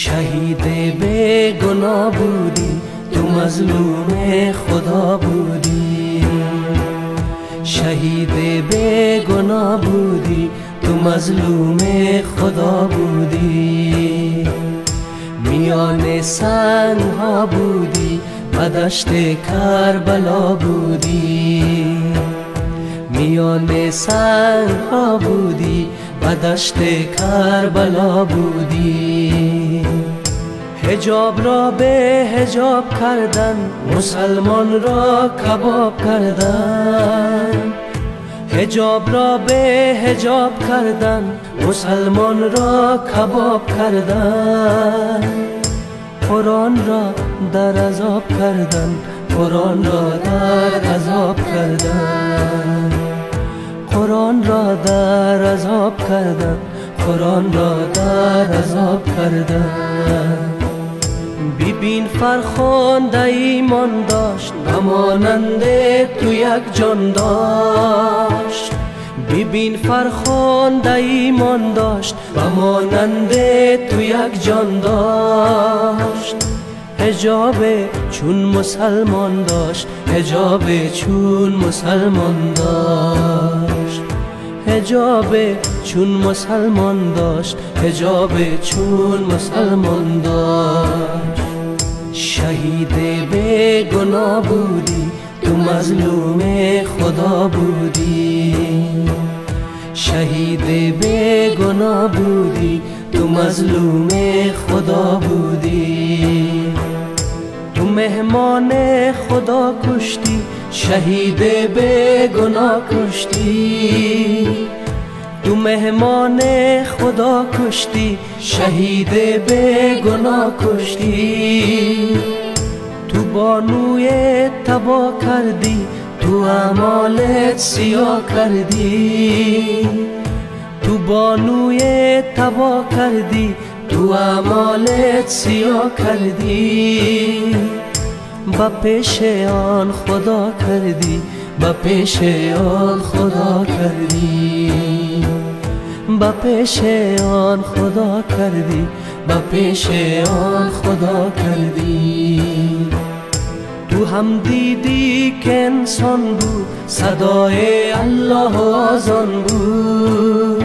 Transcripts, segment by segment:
شهید بے گناه بودی، تو مظلوم خدا بودی. شهید بے گناه بودی، تو مظلوم خدا بودی. میان سنگ ها بودی و دشت کربلا بودی. میان سنگ ها بودی و دشت کربلا بودی. حجاب را به حجاب کردن، مسلمان را کباب کردن. حجاب را به حجاب کردن، مسلمان را کباب کردن. قرآن را در عذاب کردن، قرآن را در عذاب کردن. قرآن را در عذاب کردن، قرآن را در عذاب کردن. ببین فرخنده ایمان داشت و مانند تو یک جان داشت. ببین فرخنده ایمان داشت و مانند تو یک جان داشت. حجاب چون مسلمان داشت، حجاب چون مسلمان داشت. حجاب چون مسلمان داشت، حجاب چون مسلمان داشت. شهید بے گناه بودی، تو مظلوم خدا بودی. شهید بے گناه بودی، تو مظلوم خدا بودی. تو مهمان خدا کشتی، شهید بے گناه کشتی. تو مهمان خدا کشتی، شهید بے گناه کشتی. تو بانوی تبا کردی، تو اعمالت سیاه کردی. تو بانوی تبا کردی، تو اعمالت سیاه کردی. با پیش آن خدا کردی، با پیش آن خدا کردی. با پیش آن خدا کردی، با پیش آن خدا کردی. تو هم دیدی که انسان بود، صدای الله آذان بود.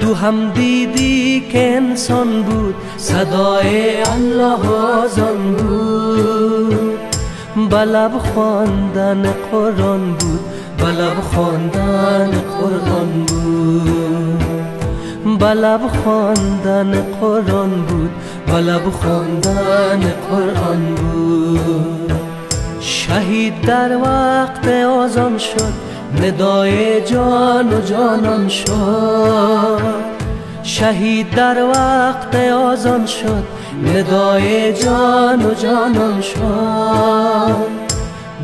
تو هم دیدی که انسان بود، صدای الله آذان بود. بلب خواندن قرآن بود، بلب خواندن قرآن بود. بلب خواندن قرآن بود، بلب خواندن قرآن بود. شهید در وقت آذان شد، ندای جان و جانان شد. شهید در وقت آذان شد، ندای جان و جانان شد.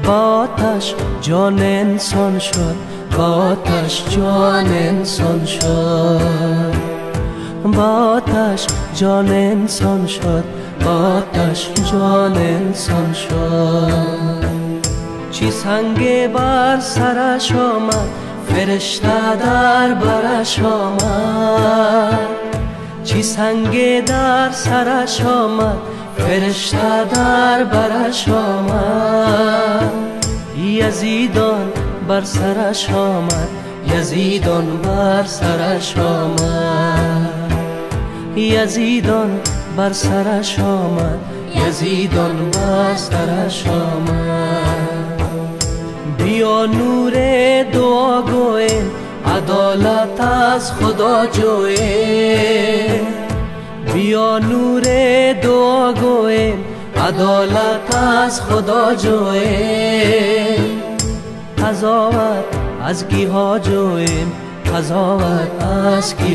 با آتش جان انسان شد، با آتش جان انسان شد. با آتش جان انسان شد، با آتش جان انسان شد. چی سنگ بر سرش آمد، فرشته در برش آمد. چی سنگ در سرش آمد، فرشته در برش آمد. یزیدان بر سرش آمد، یزیدان بر سرش آمد. یزیدان بر سرش آمد، یزیدان بر سرش آمد. بیا نور دعا گویم، عدالت از خدا جویم. بیا نور دعا گویم، عدالت از خدا جویم. قضاوت از گیاه جویم، قضاوت از گیاه